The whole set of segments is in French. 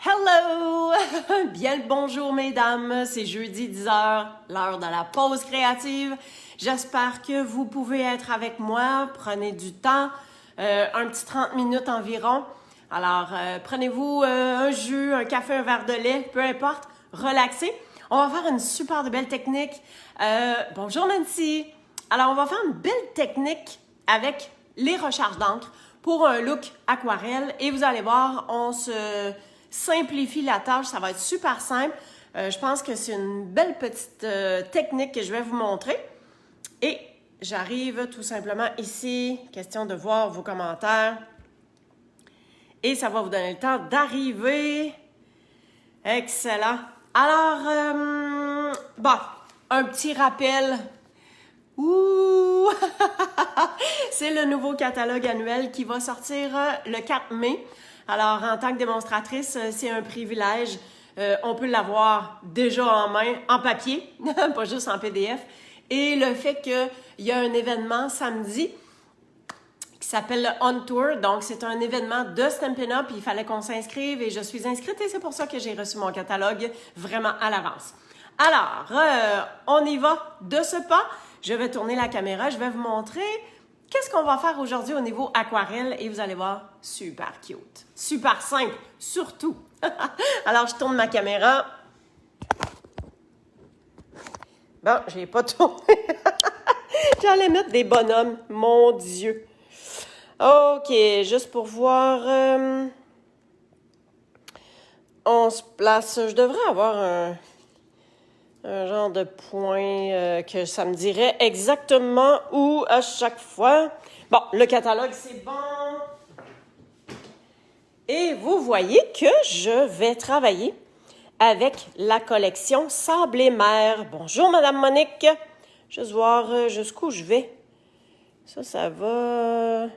Hello! Bien le bonjour mesdames, c'est jeudi 10h, l'heure de la pause créative. J'espère que vous pouvez être avec moi, prenez du temps, un petit 30 minutes environ. Alors, prenez-vous un jus, un café, un verre de lait, peu importe, relaxez. On va faire une super de belle technique. Bonjour Nancy! Alors, on va faire une belle technique avec les recharges d'encre pour un look aquarelle et vous allez voir, on se simplifie la tâche, ça va être super simple. Je pense que c'est une belle petite technique que je vais vous montrer. Et j'arrive tout simplement ici, question de voir vos commentaires. Et ça va vous donner le temps d'arriver. Excellent. Alors, bon, un petit rappel. Ouh! C'est le nouveau catalogue annuel qui va sortir le 4 mai. Alors, en tant que démonstratrice, c'est un privilège. On peut l'avoir déjà en main, en papier, pas juste en PDF. Et le fait qu'il y a un événement samedi qui s'appelle le On Tour. Donc, c'est un événement de Stampin' Up. Il fallait qu'on s'inscrive et je suis inscrite et c'est pour ça que j'ai reçu mon catalogue vraiment à l'avance. Alors, on y va de ce pas. Je vais tourner la caméra. Je vais vous montrer qu'est-ce qu'on va faire aujourd'hui au niveau aquarelle et vous allez voir, super cute. Super simple, surtout. Alors, je tourne ma caméra. Bon, je n'ai pas tourné. J'allais mettre des bonhommes, mon Dieu. OK, juste pour voir. On se place. Je devrais avoir un genre de point que ça me dirait exactement où à chaque fois. Bon, le catalogue, c'est bon. Et vous voyez que je vais travailler avec la collection Sable et Mer. Bonjour, Madame Monique. Juste voir jusqu'où je vais. Ça va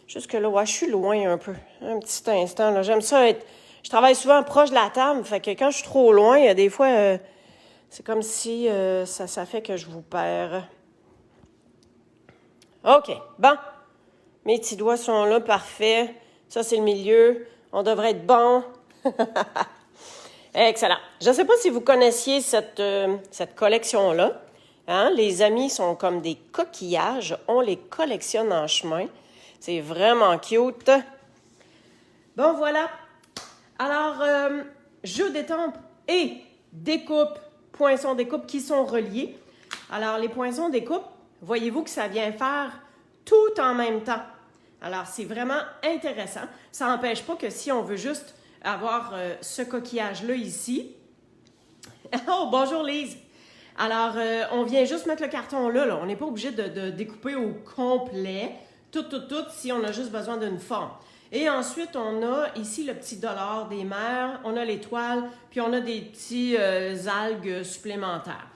jusque-là. Ouais, je suis loin un peu. Un petit instant, là. J'aime ça être... Je travaille souvent proche de la table, fait que quand je suis trop loin, il y a des fois... c'est comme si ça fait que je vous perds. OK, bon. Mes petits doigts sont là, parfait. Ça, c'est le milieu. On devrait être bon. Excellent. Je ne sais pas si vous connaissiez cette collection-là. Hein? Les amis sont comme des coquillages. On les collectionne en chemin. C'est vraiment cute. Bon, voilà. Alors, jeu d'étampes et découpe, poinçons découpe qui sont reliés. Alors, les poinçons découpe, voyez-vous que ça vient faire tout en même temps. Alors, c'est vraiment intéressant. Ça n'empêche pas que si on veut juste avoir ce coquillage-là ici. Oh, bonjour Lise! Alors, on vient juste mettre le carton là. On n'est pas obligé de découper au complet, tout, si on a juste besoin d'une forme. Et ensuite, on a ici le petit dollar des mers, on a l'étoile, puis on a des petits algues supplémentaires.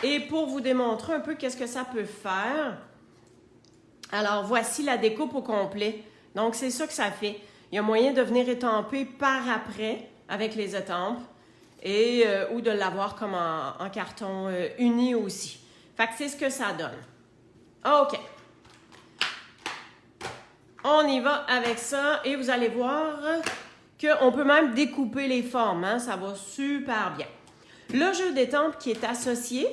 Et pour vous démontrer un peu qu'est-ce que ça peut faire, alors voici la découpe au complet. Donc, c'est ça que ça fait. Il y a moyen de venir étamper par après avec les étampes et ou de l'avoir comme en carton uni aussi. Fait que c'est ce que ça donne. OK. On y va avec ça et vous allez voir qu'on peut même découper les formes. Hein? Ça va super bien. Le jeu d'étampes qui est associé.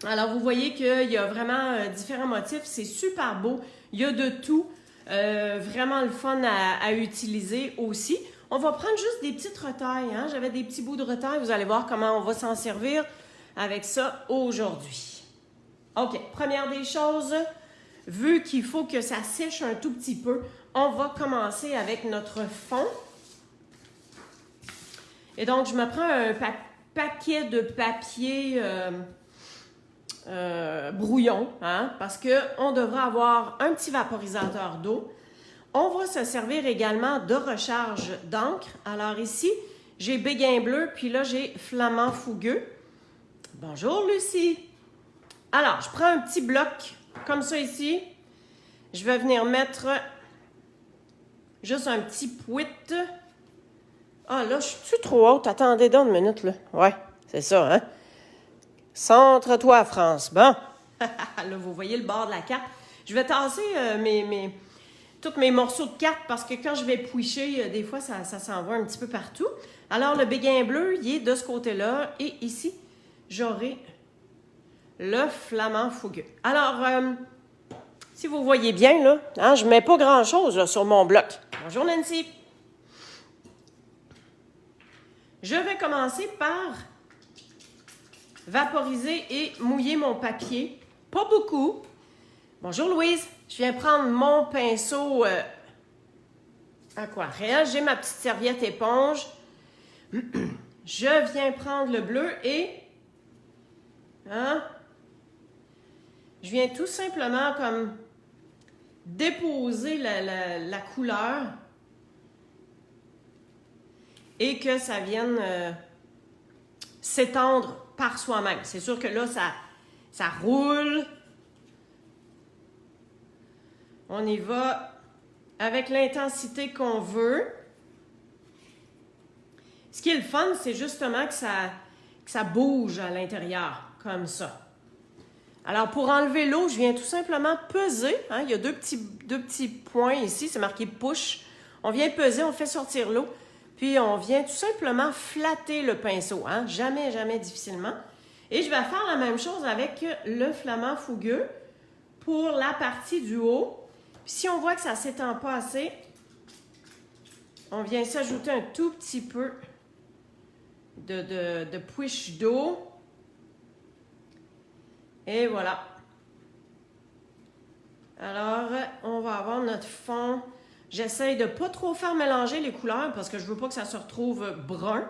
Alors, vous voyez qu'il y a vraiment différents motifs. C'est super beau. Il y a de tout. Vraiment le fun à utiliser aussi. On va prendre juste des petites retailles. Hein? J'avais des petits bouts de retaille. Vous allez voir comment on va s'en servir avec ça aujourd'hui. OK. Première des choses, vu qu'il faut que ça sèche un tout petit peu, on va commencer avec notre fond. Et donc, je me prends un paquet de papier brouillon, hein, parce qu'on devra avoir un petit vaporisateur d'eau. On va se servir également de recharge d'encre. Alors ici, j'ai béguin bleu, puis là, j'ai flamand fougueux. Bonjour, Lucie! Alors, je prends un petit bloc comme ça ici. Je vais venir mettre juste un petit pouit. Ah, là, je suis trop haute? Attendez donc une minute, là. Ouais, c'est ça, hein? Centre-toi, France. Bon. Là, vous voyez le bord de la carte. Je vais tasser tous mes morceaux de cartes parce que quand je vais pouicher, des fois, ça s'en va un petit peu partout. Alors, le béguin bleu, il est de ce côté-là. Et ici, j'aurai le flamand fougueux. Alors, si vous voyez bien, là, hein, je ne mets pas grand-chose là, sur mon bloc. Bonjour Nancy. Je vais commencer par vaporiser et mouiller mon papier. Pas beaucoup. Bonjour Louise. Je viens prendre mon pinceau aquarelle. J'ai ma petite serviette éponge. Je viens prendre le bleu et... Hein, je viens tout simplement comme déposer la couleur et que ça vienne s'étendre par soi-même. C'est sûr que là, ça roule. On y va avec l'intensité qu'on veut. Ce qui est le fun, c'est justement que ça bouge à l'intérieur, comme ça. Alors, pour enlever l'eau, je viens tout simplement peser. Hein, il y a deux petits points ici, c'est marqué « push ». On vient peser, on fait sortir l'eau. Puis, on vient tout simplement flatter le pinceau. Hein, jamais, jamais difficilement. Et je vais faire la même chose avec le flamand fougueux pour la partie du haut. Puis, si on voit que ça ne s'étend pas assez, on vient s'ajouter un tout petit peu de push d'eau. Et voilà. Alors, on va avoir notre fond. J'essaie de ne pas trop faire mélanger les couleurs parce que je ne veux pas que ça se retrouve brun.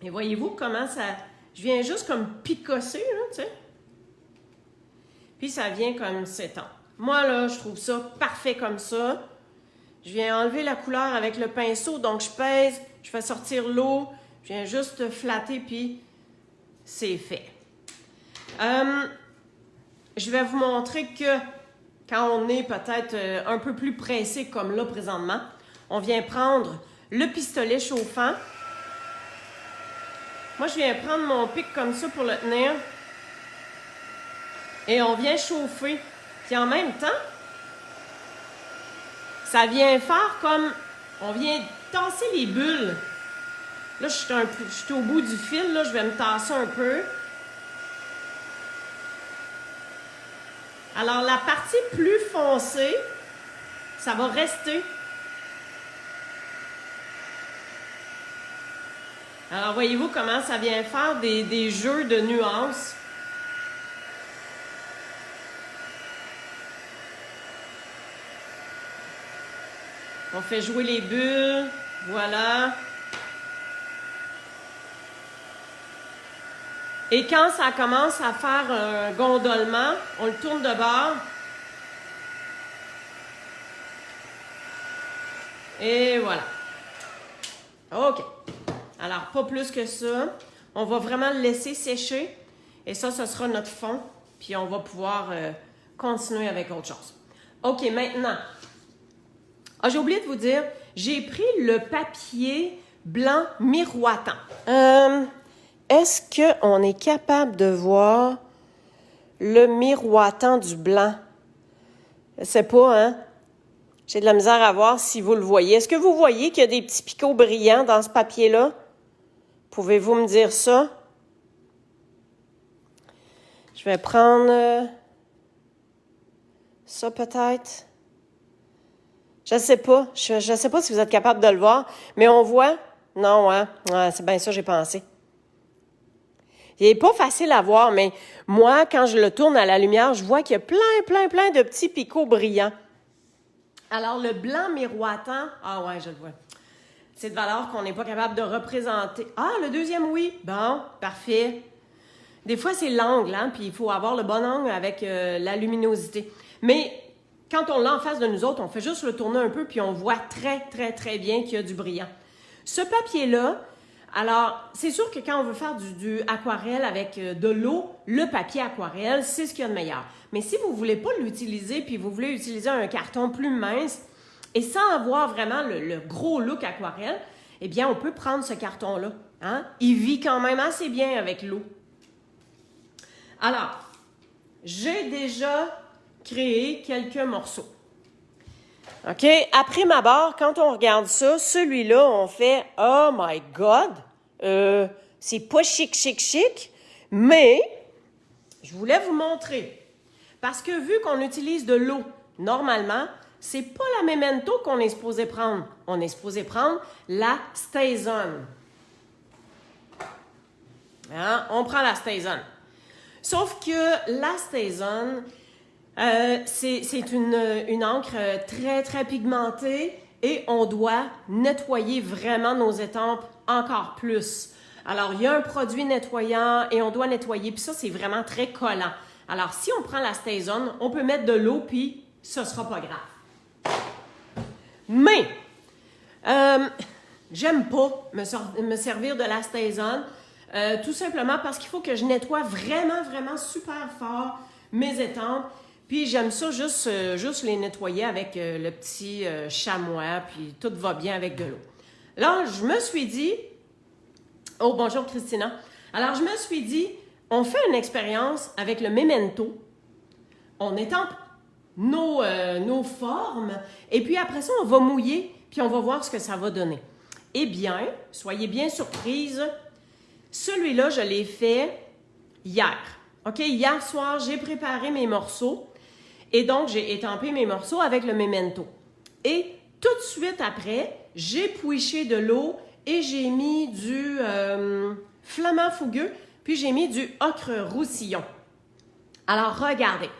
Et voyez-vous comment ça... Je viens juste comme picosser, là, tu sais. Puis ça vient comme s'étendre. Moi, là, je trouve ça parfait comme ça. Je viens enlever la couleur avec le pinceau, donc je pèse, je fais sortir l'eau, je viens juste flatter, puis c'est fait. Je vais vous montrer que quand on est peut-être un peu plus pressé, comme là présentement, on vient prendre le pistolet chauffant. Moi, je viens prendre mon pic comme ça pour le tenir. Et on vient chauffer. Puis en même temps, ça vient faire comme... On vient tasser les bulles. Là, je suis au bout du fil. Là, je vais me tasser un peu. Alors, la partie plus foncée, ça va rester. Alors, voyez-vous comment ça vient faire des jeux de nuances. On fait jouer les bulles. Voilà. Et quand ça commence à faire un gondolement, on le tourne de bord. Et voilà. OK. Alors, pas plus que ça. On va vraiment le laisser sécher. Et ça, ce sera notre fond. Puis on va pouvoir continuer avec autre chose. OK, maintenant. Ah, j'ai oublié de vous dire, j'ai pris le papier blanc miroitant. Est-ce qu'on est capable de voir le miroitant du blanc? Je sais pas, hein? J'ai de la misère à voir si vous le voyez. Est-ce que vous voyez qu'il y a des petits picots brillants dans ce papier-là? Pouvez-vous me dire ça? Je vais prendre ça peut-être. Je sais pas. Je sais pas si vous êtes capable de le voir, mais on voit... Non, hein? Ouais, c'est bien ça j'ai pensé. Il n'est pas facile à voir, mais moi, quand je le tourne à la lumière, je vois qu'il y a plein de petits picots brillants. Alors, le blanc miroitant... Ah ouais, je le vois. C'est de valeur qu'on n'est pas capable de représenter. Ah, le deuxième, oui. Bon, parfait. Des fois, c'est l'angle, hein, puis il faut avoir le bon angle avec la luminosité. Mais quand on l'a en face de nous autres, on fait juste le tourner un peu, puis on voit très bien qu'il y a du brillant. Ce papier-là, alors, c'est sûr que quand on veut faire du aquarelle avec de l'eau, le papier aquarelle, c'est ce qu'il y a de meilleur. Mais si vous ne voulez pas l'utiliser, puis vous voulez utiliser un carton plus mince, et sans avoir vraiment le gros look aquarelle, eh bien, on peut prendre ce carton-là. Hein? Il vit quand même assez bien avec l'eau. Alors, j'ai déjà créer quelques morceaux. OK? Après ma barre, quand on regarde ça, celui-là, on fait « Oh my God! C'est pas chic, chic, chic, mais je voulais vous montrer. Parce que vu qu'on utilise de l'eau, normalement, c'est pas la Memento qu'on est supposé prendre. On est supposé prendre la StazOn. Hein? On prend la StazOn. Sauf que la StazOn, c'est une encre très, très pigmentée et on doit nettoyer vraiment nos étampes encore plus. Alors, il y a un produit nettoyant et on doit nettoyer, puis ça, c'est vraiment très collant. Alors, si on prend la StazOn, on peut mettre de l'eau, puis ce ne sera pas grave. Mais, j'aime pas me servir de la StazOn, tout simplement parce qu'il faut que je nettoie vraiment, vraiment super fort mes étampes. Puis j'aime ça juste les nettoyer avec le petit chamois, puis tout va bien avec de l'eau. Là, je me suis dit... Oh, bonjour Christina. Alors, je me suis dit, on fait une expérience avec le Memento. On étampe nos formes, et puis après ça, on va mouiller, puis on va voir ce que ça va donner. Eh bien, soyez bien surprise, celui-là, je l'ai fait hier. OK, hier soir, j'ai préparé mes morceaux, et donc j'ai étampé mes morceaux avec le Memento. Et tout de suite après, j'ai pouiché de l'eau et j'ai mis du flamand fougueux, puis j'ai mis du ocre roussillon. Alors, regardez.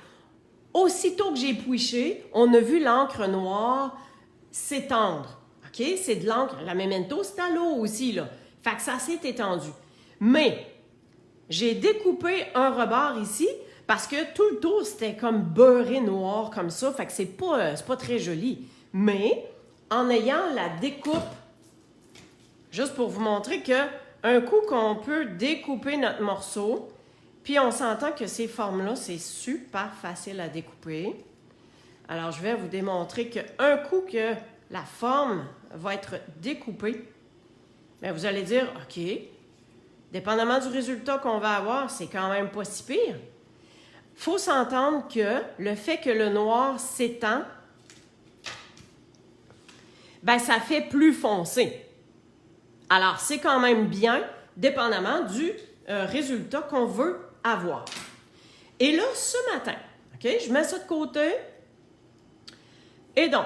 Aussitôt que j'ai pouiché, on a vu l'encre noire s'étendre. OK? C'est de l'encre. La Memento, c'est à l'eau aussi, là. Fait que ça s'est étendu. Mais, j'ai découpé un rebord ici parce que tout le tour, c'était comme beurré noir comme ça. Fait que c'est pas très joli. Mais, en ayant la découpe, juste pour vous montrer qu'un coup qu'on peut découper notre morceau, puis on s'entend que ces formes-là, c'est super facile à découper. Alors, je vais vous démontrer qu'un coup que la forme va être découpée, bien, vous allez dire, OK, dépendamment du résultat qu'on va avoir, c'est quand même pas si pire. Il faut s'entendre que le fait que le noir s'étend, bien, ça fait plus foncé. Alors, c'est quand même bien, dépendamment du résultat qu'on veut avoir. Et là, ce matin, OK, je mets ça de côté. Et donc,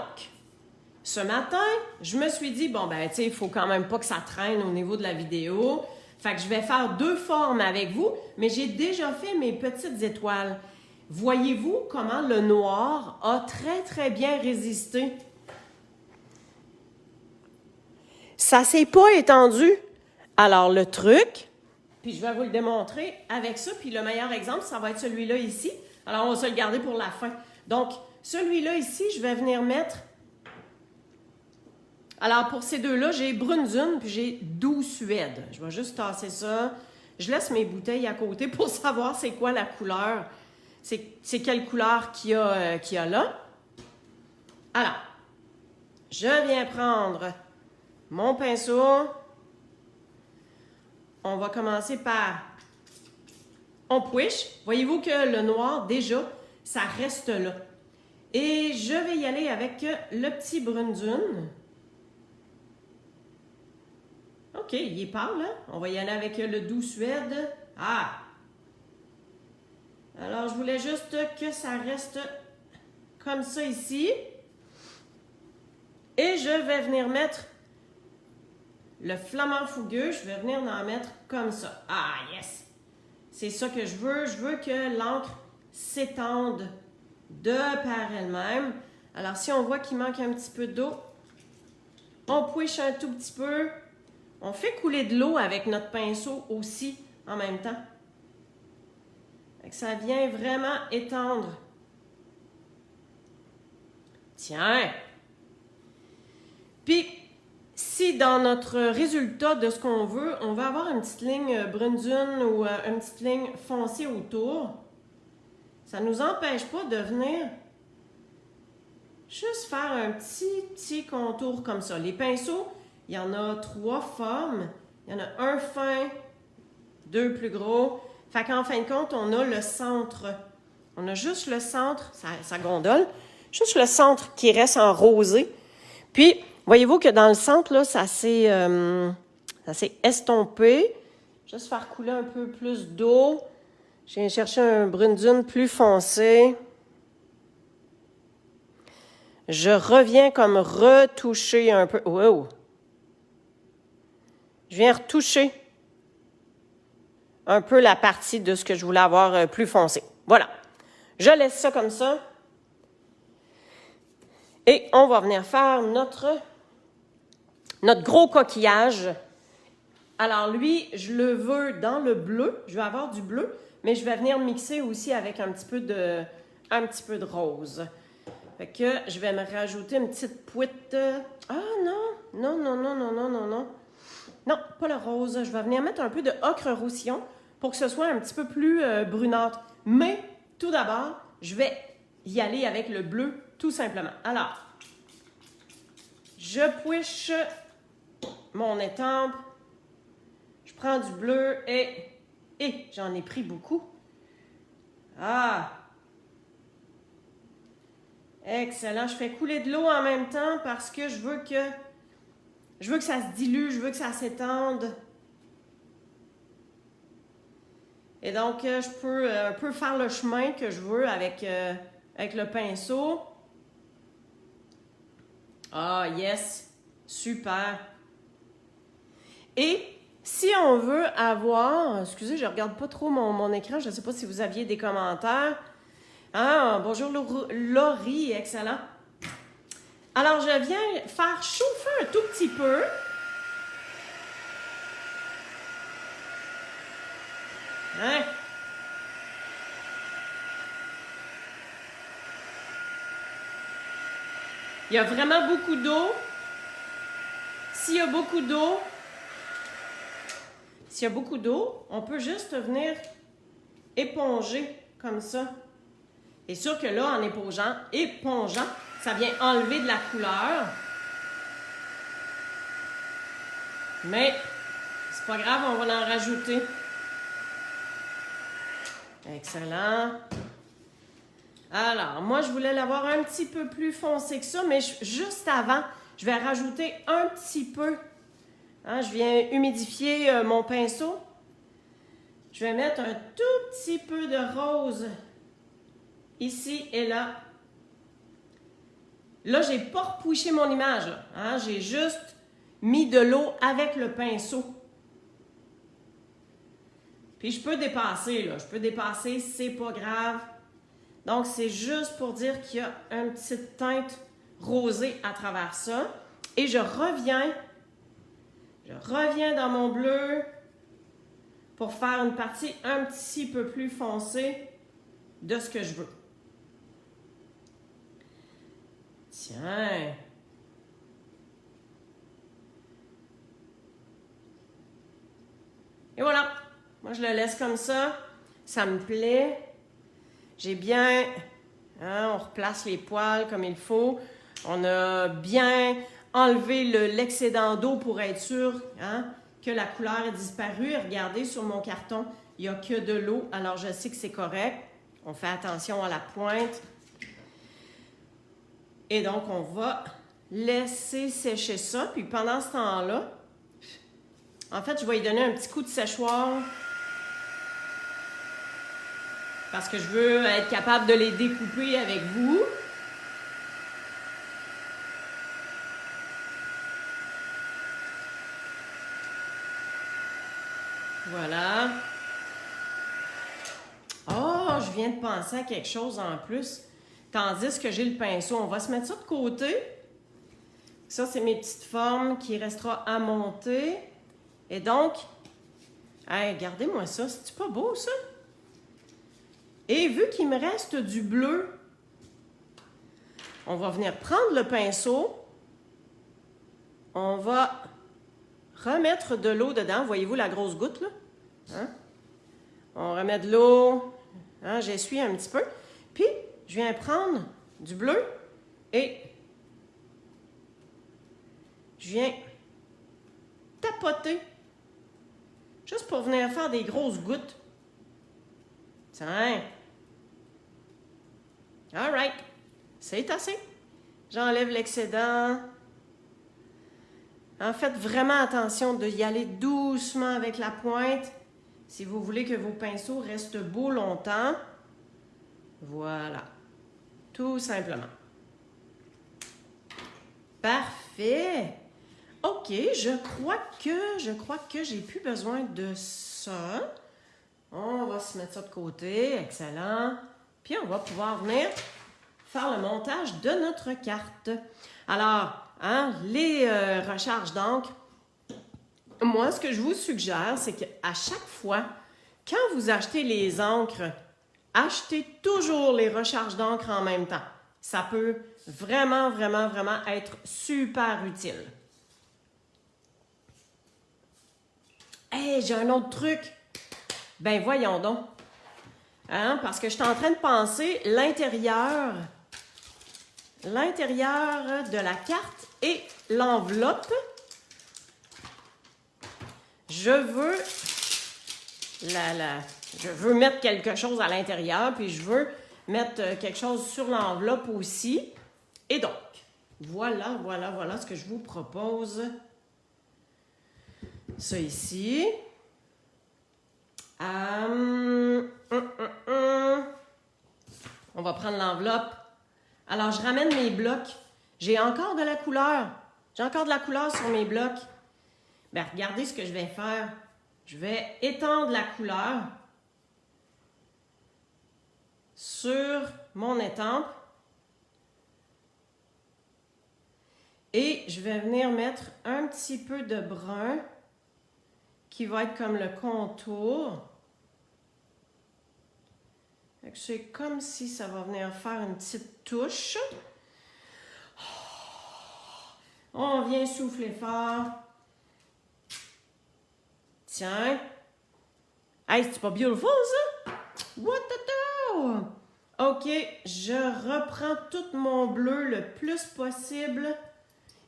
ce matin, je me suis dit, bon, ben, tu sais, il faut quand même pas que ça traîne au niveau de la vidéo. Fait que je vais faire 2 formes avec vous, mais j'ai déjà fait mes petites étoiles. Voyez-vous comment le noir a très, très bien résisté? Ça ne s'est pas étendu. Alors, le truc, puis je vais vous le démontrer avec ça, puis le meilleur exemple, ça va être celui-là ici. Alors, on va se le garder pour la fin. Donc, celui-là ici, je vais venir mettre... Alors, pour ces deux-là, j'ai Brunzun, puis j'ai Doux Suède. Je vais juste tasser ça. Je laisse mes bouteilles à côté pour savoir c'est quoi la couleur. C'est quelle couleur qu'il y a là. Alors, je viens prendre mon pinceau. On va commencer par... On push. Voyez-vous que le noir, déjà, ça reste là. Et je vais y aller avec le petit Brunzun. OK, il est pâle, hein? On va y aller avec le Doux Suède. Ah! Alors, je voulais juste que ça reste comme ça ici. Et je vais venir mettre le flamand fougueux. Je vais venir en mettre comme ça. Ah, yes! C'est ça que je veux. Je veux que l'encre s'étende de par elle-même. Alors, si on voit qu'il manque un petit peu d'eau, on push un tout petit peu. On fait couler de l'eau avec notre pinceau aussi en même temps. Fait que ça vient vraiment étendre. Tiens! Puis, si dans notre résultat de ce qu'on veut, on va avoir une petite ligne Brunzun ou une petite ligne foncée autour, ça ne nous empêche pas de venir juste faire un petit contour comme ça. Les pinceaux, il y en a 3 formes. Il y en a un fin, 2 plus gros. Fait qu'en fin de compte, on a le centre. On a juste le centre, ça gondole, juste le centre qui reste en rosé. Puis, voyez-vous que dans le centre, là, ça s'est estompé. Juste faire couler un peu plus d'eau. Je viens chercher un brune dune plus foncé. Je reviens comme retoucher un peu. Wow! Je viens retoucher un peu la partie de ce que je voulais avoir plus foncé. Voilà. Je laisse ça comme ça. Et on va venir faire notre gros coquillage. Alors lui, je le veux dans le bleu. Je vais avoir du bleu, mais je vais venir mixer aussi avec un petit peu de rose. Fait que je vais me rajouter une petite pouette. Ah non. Non, pas le rose. Je vais venir mettre un peu de ocre roussillon pour que ce soit un petit peu plus brunâtre. Mais tout d'abord, je vais y aller avec le bleu, tout simplement. Alors, je push mon étampe. Je prends du bleu et j'en ai pris beaucoup. Ah! Excellent. Je fais couler de l'eau en même temps parce que je veux que ça se dilue, je veux que ça s'étende. Et donc, je peux un peu faire le chemin que je veux avec le pinceau. Ah, yes! Super! Et si on veut avoir... Excusez, je ne regarde pas trop mon écran. Je ne sais pas si vous aviez des commentaires. Ah, bonjour Laurie, excellent. Alors, je viens faire chauffer un tout petit peu. Hein? Il y a vraiment beaucoup d'eau. S'il y a beaucoup d'eau, on peut juste venir éponger comme ça. Et sûr que là, en épongeant, ça vient enlever de la couleur. Mais c'est pas grave, on va en rajouter. Excellent. Alors, moi, je voulais l'avoir un petit peu plus foncé que ça, mais juste avant, je vais rajouter un petit peu. Hein, je viens humidifier mon pinceau. Je vais mettre un tout petit peu de rose ici et là. Là, je n'ai pas repouché mon image. Hein, j'ai juste mis de l'eau avec le pinceau. Puis je peux dépasser, là. Je peux dépasser, c'est pas grave. Donc, c'est juste pour dire qu'il y a une petite teinte rosée à travers ça. Et je reviens dans mon bleu pour faire une partie un petit peu plus foncée de ce que je veux. Tiens! Et voilà! Moi, je le laisse comme ça. Ça me plaît. J'ai bien... Hein, on replace les poils comme il faut. On a bien enlevé l'excédent d'eau pour être sûr que la couleur est disparue. Et regardez, sur mon carton, il n'y a que de l'eau. Alors, je sais que c'est correct. On fait attention à la pointe. Et donc, on va laisser sécher ça. Puis pendant ce temps-là, en fait, je vais y donner un petit coup de séchoir parce que je veux être capable de les découper avec vous. Voilà. Oh, je viens de penser à quelque chose en plus. Tandis que j'ai le pinceau, on va se mettre ça de côté. Ça, c'est mes petites formes qui restera à monter. Et donc, hey, regardez-moi ça, c'est pas beau ça? Et vu qu'il me reste du bleu, on va venir prendre le pinceau. On va remettre de l'eau dedans. Voyez-vous la grosse goutte là? Hein? On remet de l'eau. Hein, j'essuie un petit peu. Puis, je viens prendre du bleu et je viens tapoter juste pour venir faire des grosses gouttes. Tiens. All right. C'est assez. J'enlève l'excédent. En fait, vraiment attention d'y aller doucement avec la pointe si vous voulez que vos pinceaux restent beaux longtemps. Voilà. Tout simplement. Parfait. OK, je crois que j'ai plus besoin de ça. On va se mettre ça de côté. Excellent. Puis on va pouvoir venir faire le montage de notre carte. Alors, les recharges d'encre, moi, ce que je vous suggère, c'est qu'à chaque fois, quand vous achetez les encres, achetez toujours les recharges d'encre en même temps. Ça peut vraiment, vraiment, vraiment être super utile. Hey, j'ai un autre truc. Ben voyons donc. Parce que je suis en train de penser l'intérieur de la carte et l'enveloppe. Je veux mettre quelque chose à l'intérieur, puis je veux mettre quelque chose sur l'enveloppe aussi. Et donc, voilà ce que je vous propose. Ça ici. On va prendre l'enveloppe. Alors, je ramène mes blocs. J'ai encore de la couleur. J'ai encore de la couleur sur mes blocs. Bien, regardez ce que je vais faire. Je vais étendre la couleur sur mon étampe. Et je vais venir mettre un petit peu de brun qui va être comme le contour. C'est comme si ça va venir faire une petite touche. On vient souffler fort. Tiens. Hey, c'est pas beautiful, ça? What the hell? OK, je reprends tout mon bleu le plus possible.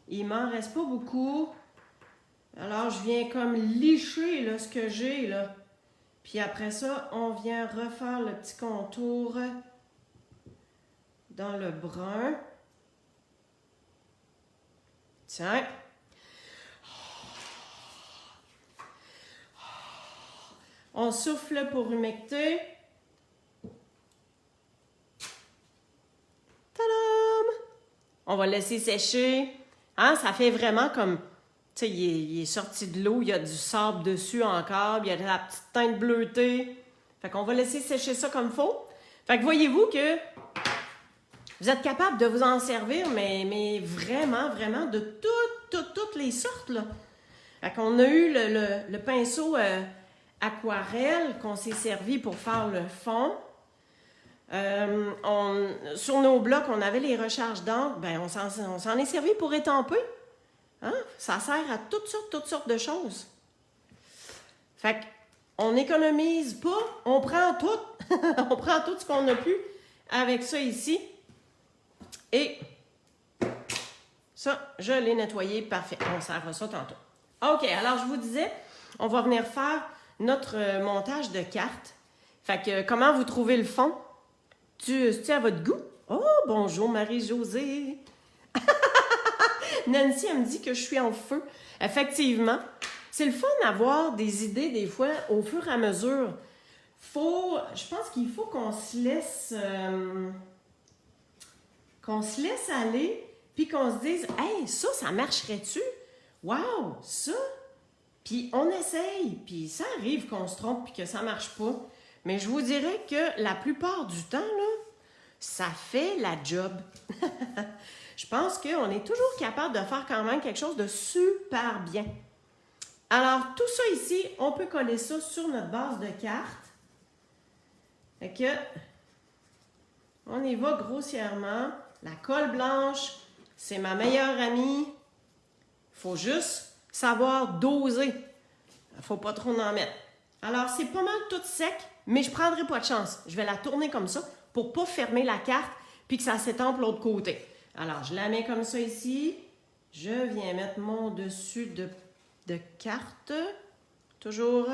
Il m'en reste pas beaucoup. Alors, je viens comme licher là, ce que j'ai, là. Puis après ça, on vient refaire le petit contour dans le brun. Tiens. On souffle pour humecter. Tadam! On va laisser sécher. Ça fait vraiment comme... Tu sais, il est sorti de l'eau, il y a du sable dessus encore, il y a de la petite teinte bleutée. Fait qu'on va laisser sécher ça comme il faut. Fait que voyez-vous que vous êtes capable de vous en servir, mais vraiment, vraiment de toutes les sortes, là. Fait qu'on a eu le pinceau aquarelle qu'on s'est servi pour faire le fond. Sur nos blocs, on avait les recharges d'encre. Ben, on s'en est servi pour étamper. Ça sert à toutes sortes de choses. Fait qu'on n'économise pas, on prend tout. On prend tout ce qu'on a pu avec ça ici. Et ça, je l'ai nettoyé parfait. On sert à ça tantôt. OK, alors je vous disais, on va venir faire notre montage de cartes. Fait que comment vous trouvez le fond? C'est-tu à votre goût? Oh, bonjour Marie-Josée! Nancy, elle me dit que je suis en feu. Effectivement, c'est le fun d'avoir des idées des fois au fur et à mesure. Je pense qu'il faut qu'on se laisse aller, puis qu'on se dise, hey, ça marcherait-tu? Wow, ça? Puis on essaye, puis ça arrive qu'on se trompe puis que ça marche pas. Mais je vous dirais que la plupart du temps, là, ça fait la job. Je pense qu'on est toujours capable de faire quand même quelque chose de super bien. Alors, tout ça ici, on peut coller ça sur notre base de cartes. Fait que, on y va grossièrement. La colle blanche, c'est ma meilleure amie. Il faut juste savoir doser. Il ne faut pas trop en mettre. Alors, c'est pas mal tout sec, mais je ne prendrai pas de chance. Je vais la tourner comme ça pour ne pas fermer la carte puis que ça s'étampe l'autre côté. Alors, je la mets comme ça ici. Je viens mettre mon dessus de carte. Toujours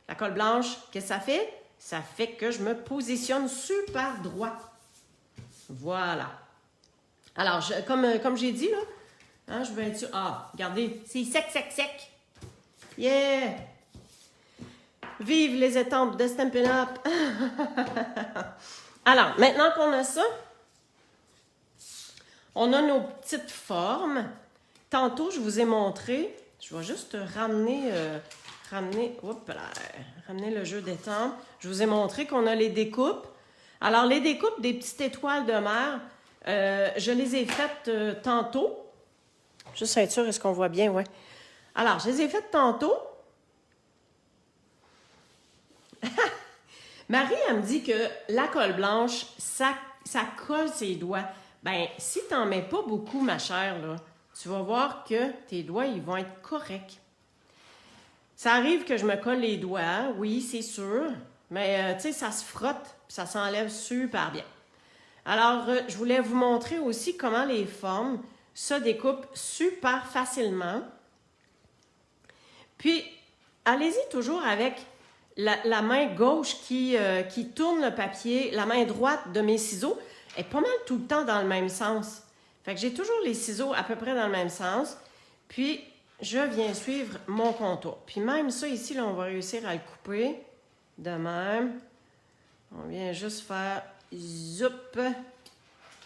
la colle blanche. Qu'est-ce que ça fait? Ça fait que je me positionne super droit. Voilà. Alors, comme j'ai dit, là, hein, je vais être sûr. Ah, regardez, c'est sec, sec, sec. Yeah! Vive les étampes de Stampin' Up! Alors, maintenant qu'on a ça, on a nos petites formes. Tantôt, je vous ai montré, je vais juste ramener le jeu d'étampes. Je vous ai montré qu'on a les découpes. Alors, les découpes des petites étoiles de mer, je les ai faites tantôt. Juste être sûr, est-ce qu'on voit bien? Ouais. Alors, je les ai faites tantôt. Marie, elle me dit que la colle blanche, ça colle ses doigts. Ben, si tu n'en mets pas beaucoup, ma chère, là, tu vas voir que tes doigts, ils vont être corrects. Ça arrive que je me colle les doigts, oui, c'est sûr, mais tu sais, ça se frotte, puis ça s'enlève super bien. Alors, je voulais vous montrer aussi comment les formes se découpent super facilement. Puis, allez-y toujours avec la main gauche qui tourne le papier, la main droite de mes ciseaux est pas mal tout le temps dans le même sens. Fait que j'ai toujours les ciseaux à peu près dans le même sens. Puis, je viens suivre mon contour. Puis même ça ici, là, on va réussir à le couper de même. On vient juste faire zoup.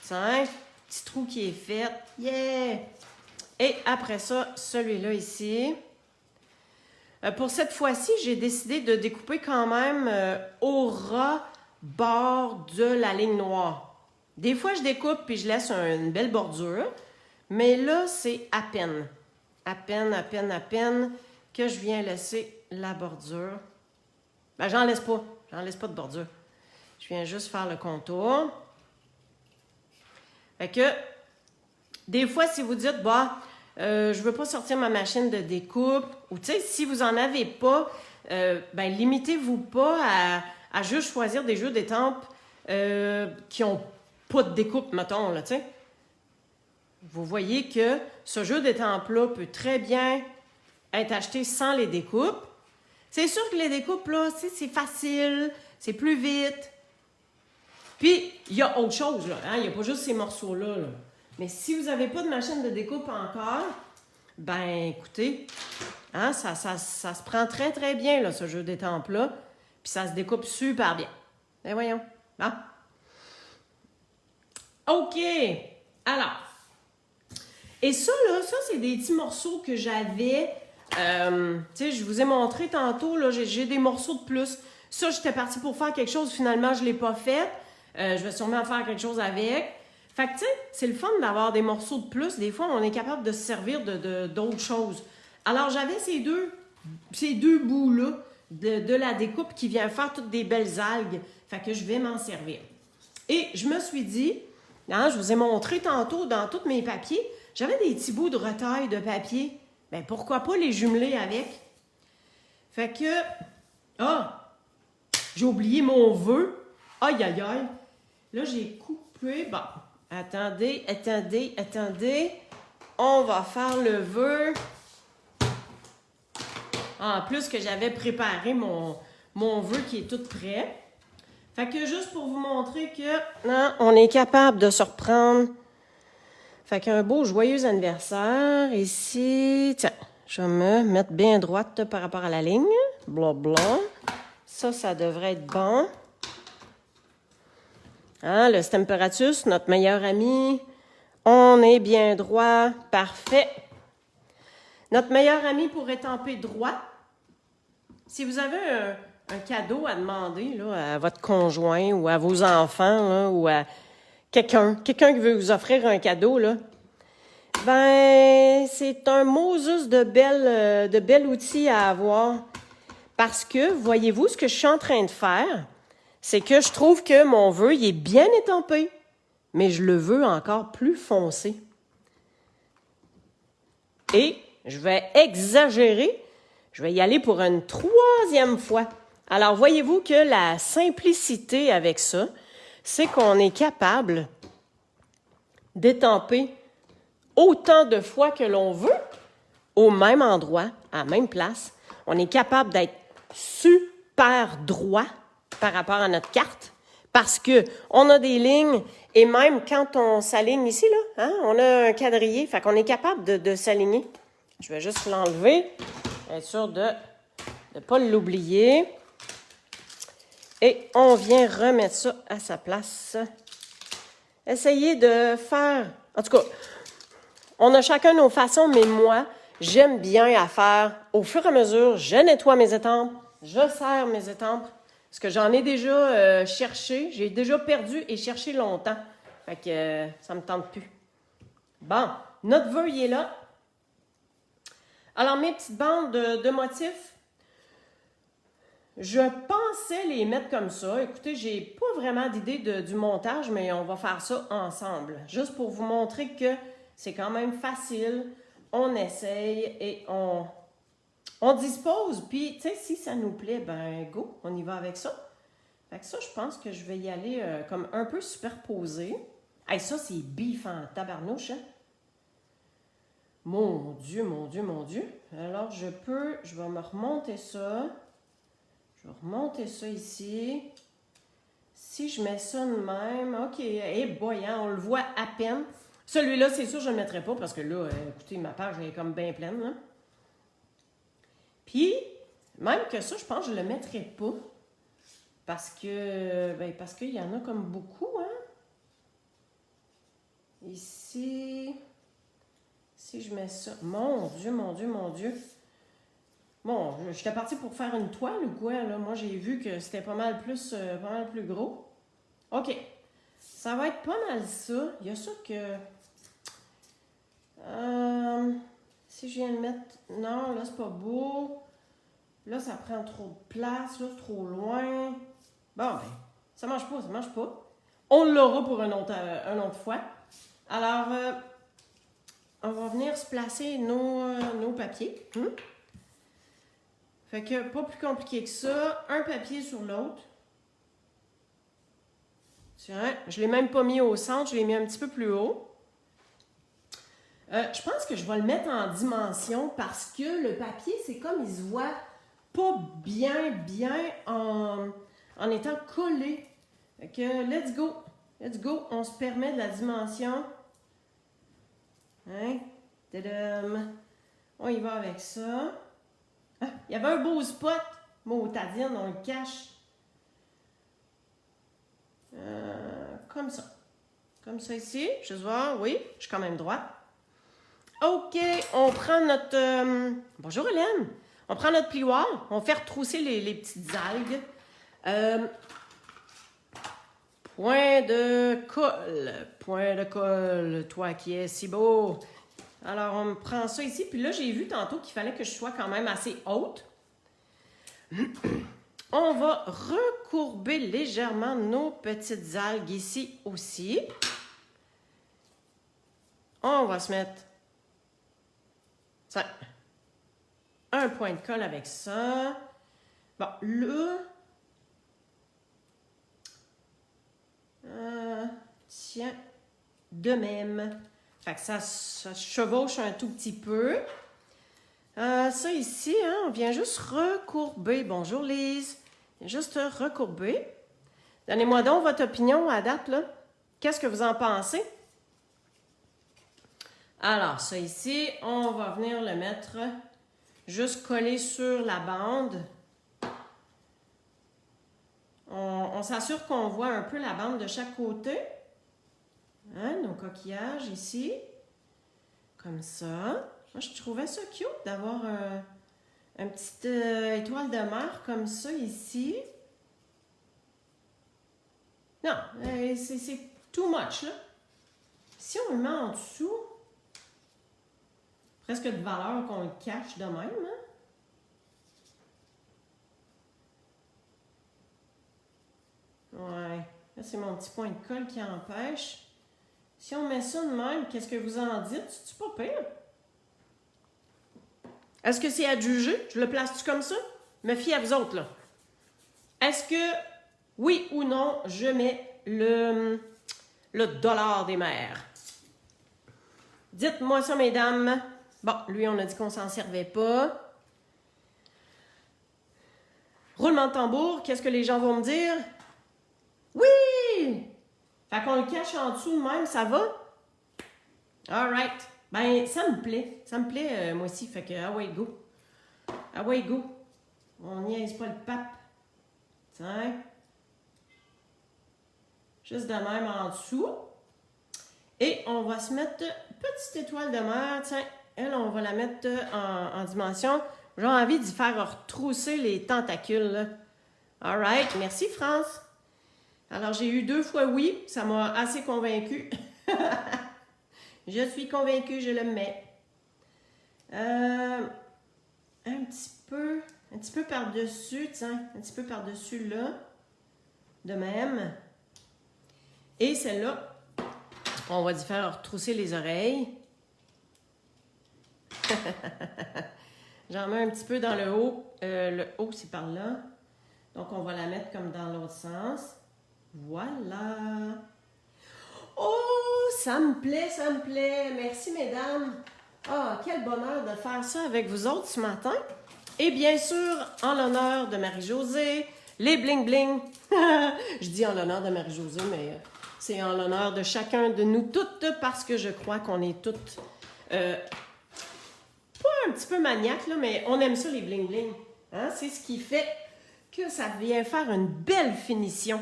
Tiens, petit trou qui est fait. Yeah! Et après ça, celui-là ici. Pour cette fois-ci, j'ai décidé de découper quand même au ras bord de la ligne noire. Des fois, je découpe puis je laisse une belle bordure, mais là, c'est à peine que je viens laisser la bordure. Ben, j'en laisse pas de bordure. Je viens juste faire le contour. Fait que, des fois, si vous dites, bah, je veux pas sortir ma machine de découpe, ou tu sais, si vous en avez pas, ben, limitez-vous pas à juste choisir des jeux d'étampes qui ont pas de découpe, mettons, là, tu sais. Vous voyez que ce jeu d'étampes-là peut très bien être acheté sans les découpes. C'est sûr que les découpes, là, c'est facile, c'est plus vite. Puis, il y a autre chose, là. Hein? Il n'y a pas juste ces morceaux-là, là. Mais si vous n'avez pas de machine de découpe encore, ben, écoutez, hein, ça se prend très, très bien, là, ce jeu d'étampes-là. Puis ça se découpe super bien. Ben, voyons. Hein? OK. Alors. Et ça, là, c'est des petits morceaux que j'avais. Tu sais, je vous ai montré tantôt, là, j'ai des morceaux de plus. Ça, j'étais partie pour faire quelque chose. Finalement, je ne l'ai pas fait. Je vais sûrement faire quelque chose avec. Fait que, tu sais, c'est le fun d'avoir des morceaux de plus. Des fois, on est capable de se servir d'autres choses. Alors, j'avais ces deux bouts-là de la découpe qui vient faire toutes des belles algues. Fait que je vais m'en servir. Et je me suis dit, hein, je vous ai montré tantôt dans tous mes papiers, j'avais des petits bouts de retaille de papier. Ben, pourquoi pas les jumeler avec? Fait que, j'ai oublié mon vœu. Aïe, aïe, aïe. Là, j'ai coupé. Bon, attendez. On va faire le vœu. En plus que j'avais préparé mon vœu qui est tout prêt. Fait que juste pour vous montrer que hein, on est capable de se reprendre. Fait qu'un beau joyeux anniversaire ici. Tiens, je vais me mettre bien droite par rapport à la ligne. Blabla. Ça devrait être bon. Hein, le Stamparatus, notre meilleur ami. On est bien droit. Parfait. Notre meilleur ami pour étamper droit. Si vous avez un cadeau à demander là, à votre conjoint ou à vos enfants là, ou à quelqu'un qui veut vous offrir un cadeau, là, ben, c'est un Moses de bel outil à avoir. Parce que, voyez-vous, ce que je suis en train de faire, c'est que je trouve que mon vœu, il est bien étampé, mais je le veux encore plus foncé. Et je vais exagérer, je vais y aller pour une 3e fois. Alors, voyez-vous que la simplicité avec ça, c'est qu'on est capable d'étamper autant de fois que l'on veut, au même endroit, à la même place. On est capable d'être super droit par rapport à notre carte, parce que on a des lignes et même quand on s'aligne ici, là, hein, on a un quadrillé, fait qu'on est capable de s'aligner. Je vais juste l'enlever, être sûr de ne pas l'oublier. Et on vient remettre ça à sa place. Essayez de faire... En tout cas, on a chacun nos façons, mais moi, j'aime bien à faire. Au fur et à mesure, je nettoie mes étampes, je serre mes étampes, parce que j'en ai déjà cherché, j'ai déjà perdu et cherché longtemps. Fait que ça me tente plus. Bon, notre vœu, il est là. Alors, mes petites bandes de motifs, je pensais les mettre comme ça. Écoutez, j'ai pas vraiment d'idée du montage, mais on va faire ça ensemble. Juste pour vous montrer que c'est quand même facile. On essaye et on dispose. Puis, tu sais, si ça nous plaît, ben go, on y va avec ça. Fait que ça, je pense que je vais y aller comme un peu superposé. Hey, ça, c'est bif en tabarnouche, hein? Mon Dieu, mon Dieu, mon Dieu. Alors, je vais me remonter ça. Je vais remonter ça ici. Si je mets ça de même, OK, boy, hein, on le voit à peine. Celui-là, c'est sûr, je ne le mettrai pas parce que là, écoutez, ma page est comme bien pleine. Là. Puis, même que ça, je pense que je ne le mettrai pas parce qu'il y en a comme beaucoup, hein. Ici, si je mets ça, mon Dieu, mon Dieu, mon Dieu. Bon, j'étais partie pour faire une toile ou quoi, là? Moi, j'ai vu que c'était pas mal plus gros. OK. Ça va être pas mal ça. Il y a ça que... si je viens de mettre... Non, là, c'est pas beau. Là, ça prend trop de place. Là, c'est trop loin. Bon, ben, ça marche pas, ça marche pas. On l'aura pour une autre fois. Alors, on va venir se placer nos papiers. Fait que, pas plus compliqué que ça. Un papier sur l'autre. Tiens, je ne l'ai même pas mis au centre, je l'ai mis un petit peu plus haut. Je pense que je vais le mettre en dimension parce que le papier, c'est comme il se voit pas bien en étant collé. Fait que, let's go, on se permet de la dimension. Hein? Tadam. On y va avec ça. Ah, il y avait un beau spot. Motadine, on le cache. Comme ça. Comme ça ici. Je vais voir. Oui, je suis quand même droite. OK, on prend notre... Bonjour Hélène. On prend notre plioir. On fait retrousser les petites algues. Point de colle. Point de colle. Toi qui es si beau. Alors, on prend ça ici. Puis là, j'ai vu tantôt qu'il fallait que je sois quand même assez haute. On va recourber légèrement nos petites algues ici aussi. On va se mettre ça, un point de colle avec ça. Bon, là... tiens, de même. Fait que ça chevauche un tout petit peu. Ça ici, hein, on vient juste recourber. Bonjour Lise. Juste recourber. Donnez-moi donc votre opinion à date, là. Qu'est-ce que vous en pensez? Alors, ça ici, on va venir le mettre juste collé sur la bande. On s'assure qu'on voit un peu la bande de chaque côté. Hein, nos coquillages ici. Comme ça. Moi, je trouvais ça cute d'avoir une petite étoile de mer comme ça ici. Non, c'est too much, là. Si on le met en dessous, presque de valeur qu'on le cache de même, hein? Ouais. Là, c'est mon petit point de colle qui empêche. Si on met ça de même, qu'est-ce que vous en dites? C'est pas pire? Est-ce que c'est à juger? Je le place-tu comme ça? Me fie à vous autres, là. Est-ce que, oui ou non, je mets le dollar des mers? Dites-moi ça, mesdames. Bon, lui, on a dit qu'on s'en servait pas. Roulement de tambour, qu'est-ce que les gens vont me dire? Oui, Fait qu'on le cache en dessous de même, ça va? Alright. Ben, ça me plaît. Ça me plaît, moi aussi. Fait que, ah ouais, go. Ah ouais, go. On niaise pas le pape. Tiens. Juste de même en dessous. Et on va se mettre petite étoile de mer. Tiens, elle, on va la mettre en dimension. J'ai envie d'y faire retrousser les tentacules, là. Alright. Merci, France. Alors, j'ai eu 2 fois oui. Ça m'a assez convaincue. Je suis convaincue, je le mets. Un petit peu par-dessus, tiens, un petit peu par-dessus là, de même. Et celle-là, on va y faire retrousser les oreilles. J'en mets un petit peu dans le haut. Le haut, c'est par là. Donc, on va la mettre comme dans l'autre sens. Voilà. Oh, ça me plaît, ça me plaît. Merci, mesdames. Ah, quel bonheur de faire ça avec vous autres ce matin. Et bien sûr, en l'honneur de Marie-Josée, les bling-bling. Je dis en l'honneur de Marie-Josée, mais c'est en l'honneur de chacun de nous toutes parce que je crois qu'on est toutes, pas un petit peu maniaques, là, mais on aime ça, les bling-bling. Hein? C'est ce qui fait que ça vient faire une belle finition.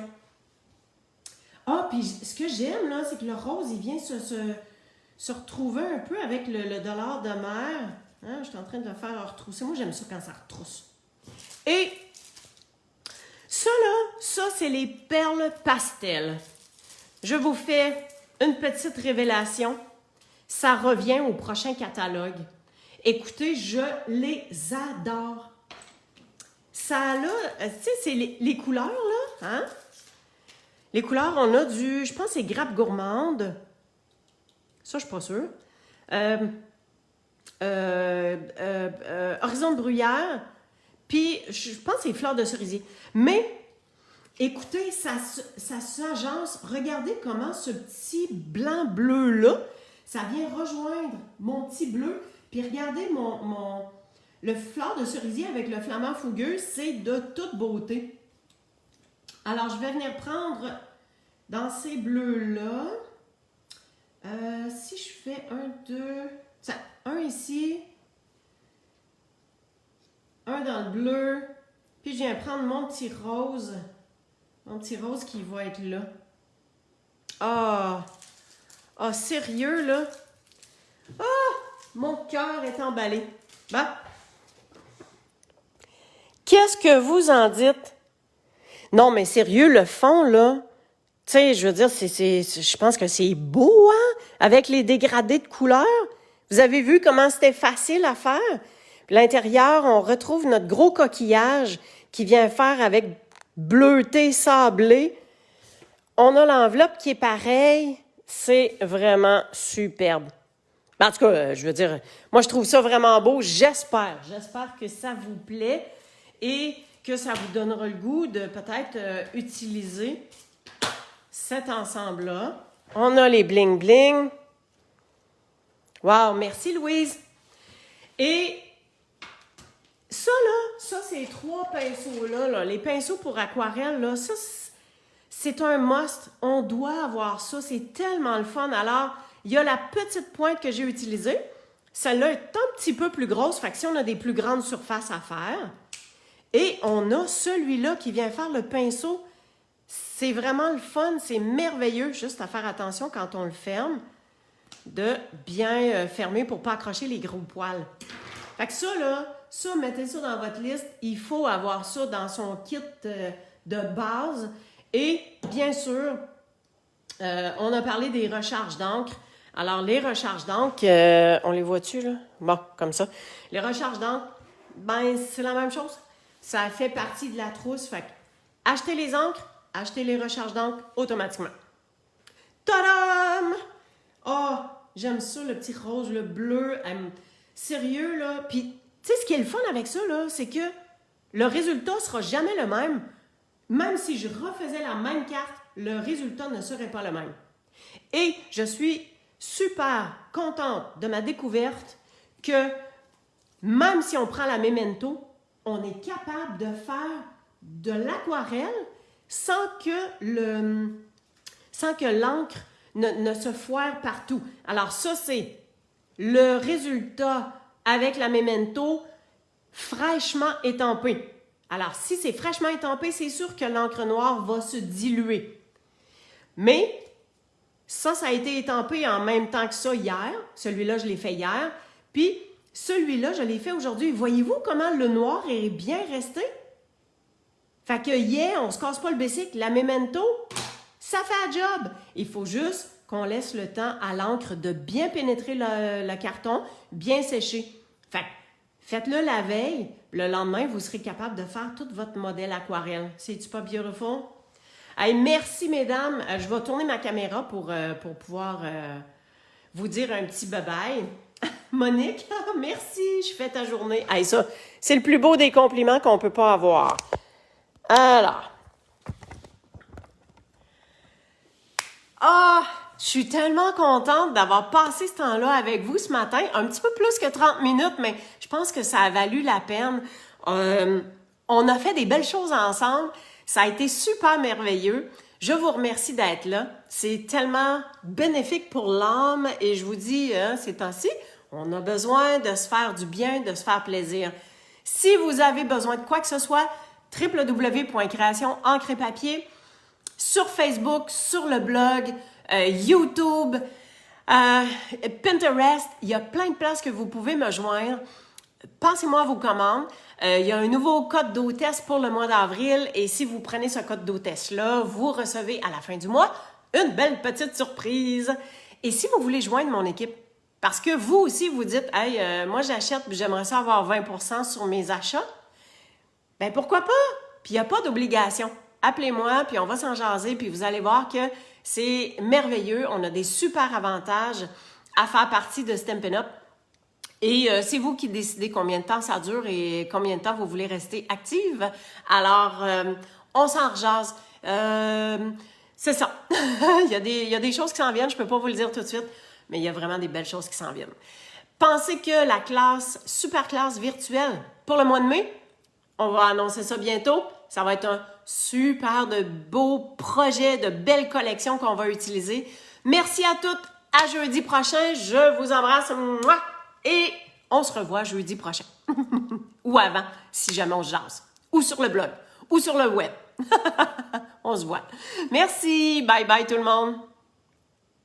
Ah, puis ce que j'aime, là, c'est que le rose, il vient se retrouver un peu avec le dollar de mer. Hein? Je suis en train de le faire retrousser. Moi, j'aime ça quand ça retrousse. Et ça, là, ça, c'est les perles pastel. Je vous fais une petite révélation. Ça revient au prochain catalogue. Écoutez, je les adore. Ça, là, tu sais, c'est les couleurs, là, hein? Les couleurs, on a du, je pense, c'est grappe gourmande. Ça, je suis pas sûre. Horizon de bruyère. Puis, je pense que c'est fleurs de cerisier. Mais, écoutez, ça s'agence. Regardez comment ce petit blanc-bleu-là, ça vient rejoindre mon petit bleu. Puis, regardez le fleur de cerisier avec le flamant fougueux, c'est de toute beauté. Alors, je vais venir prendre dans ces bleus-là. Si je fais un ici, un dans le bleu, puis je viens prendre mon petit rose qui va être là. Ah, sérieux, là? Ah, mon cœur est emballé. Bon. Qu'est-ce que vous en dites? Non, mais sérieux, le fond, là, tu sais, je veux dire, je pense que c'est beau, hein, avec les dégradés de couleurs. Vous avez vu comment c'était facile à faire? Puis l'intérieur, on retrouve notre gros coquillage qui vient faire avec bleuté, sablé. On a l'enveloppe qui est pareille. C'est vraiment superbe. En tout cas, je veux dire, moi, je trouve ça vraiment beau. J'espère que ça vous plaît et que ça vous donnera le goût de peut-être utiliser cet ensemble-là. On a les bling-bling. Wow, merci Louise. Et ça, là, ces 3 pinceaux-là, là, les pinceaux pour aquarelle, là, ça, c'est un must. On doit avoir ça. C'est tellement le fun. Alors, il y a la petite pointe que j'ai utilisée. Celle-là est un petit peu plus grosse. Fait que si on a des plus grandes surfaces à faire. Et on a celui-là qui vient faire le pinceau. C'est vraiment le fun. C'est merveilleux. Juste à faire attention quand on le ferme. De bien fermer pour ne pas accrocher les gros poils. Fait que ça, là, mettez ça dans votre liste. Il faut avoir ça dans son kit de base. Et bien sûr, on a parlé des recharges d'encre. Alors, les recharges d'encre, on les voit-tu, là? Bon, comme ça. Les recharges d'encre, ben, c'est la même chose. Ça fait partie de la trousse. Fait que achetez les encres, achetez les recharges d'encre automatiquement. Tadam! Oh, j'aime ça, le petit rose, le bleu. Sérieux, là. Puis, tu sais, ce qui est le fun avec ça, là, c'est que le résultat sera jamais le même. Même si je refaisais la même carte, le résultat ne serait pas le même. Et je suis super contente de ma découverte que même si on prend la Memento, on est capable de faire de l'aquarelle sans que sans que l'encre ne se foire partout. Alors ça, c'est le résultat avec la Memento fraîchement étampée. Alors, si c'est fraîchement étampé, c'est sûr que l'encre noire va se diluer. Mais ça a été étampé en même temps que ça hier. Celui-là, je l'ai fait hier. Puis, celui-là, je l'ai fait aujourd'hui. Voyez-vous comment le noir est bien resté? Fait que, yeah, on se casse pas le bicycle. La Memento, ça fait la job. Il faut juste qu'on laisse le temps à l'encre de bien pénétrer le carton, bien sécher. Fait que, faites-le la veille. Le lendemain, vous serez capable de faire tout votre modèle aquarelle. C'est-tu pas beautiful? Hey, merci, mesdames. Je vais tourner ma caméra pour pouvoir vous dire un petit bye-bye. Monique, merci, je fais ta journée. Hey, ça, c'est le plus beau des compliments qu'on peut pas avoir. Alors. Je suis tellement contente d'avoir passé ce temps-là avec vous ce matin. Un petit peu plus que 30 minutes, mais je pense que ça a valu la peine. On a fait des belles choses ensemble. Ça a été super merveilleux. Je vous remercie d'être là. C'est tellement bénéfique pour l'âme et je vous dis, ces temps-ci, on a besoin de se faire du bien, de se faire plaisir. Si vous avez besoin de quoi que ce soit, www.créationencre-papier, sur Facebook, sur le blog, YouTube, Pinterest, il y a plein de places que vous pouvez me joindre. Passez-moi vos commandes. Il y a un nouveau code d'hôtesse pour le mois d'avril et si vous prenez ce code d'hôtesse-là, vous recevez à la fin du mois une belle petite surprise. Et si vous voulez joindre mon équipe, parce que vous aussi vous dites « Hey, moi j'achète puis j'aimerais ça avoir 20% sur mes achats », ben pourquoi pas? Puis il n'y a pas d'obligation. Appelez-moi, puis on va s'en jaser, puis vous allez voir que c'est merveilleux. On a des super avantages à faire partie de Stampin' Up! Et c'est vous qui décidez combien de temps ça dure et combien de temps vous voulez rester active. Alors, on s'en rejase. C'est ça. il y a des choses qui s'en viennent, je peux pas vous le dire tout de suite, mais il y a vraiment des belles choses qui s'en viennent. Pensez que la classe, super classe virtuelle pour le mois de mai, on va annoncer ça bientôt. Ça va être un super de beau projet, de belles collections qu'on va utiliser. Merci à toutes. À jeudi prochain. Je vous embrasse. Mouah! Et on se revoit jeudi prochain. Ou avant, si jamais on se jase. Ou sur le blog. Ou sur le web. On se voit. Merci. Bye bye tout le monde.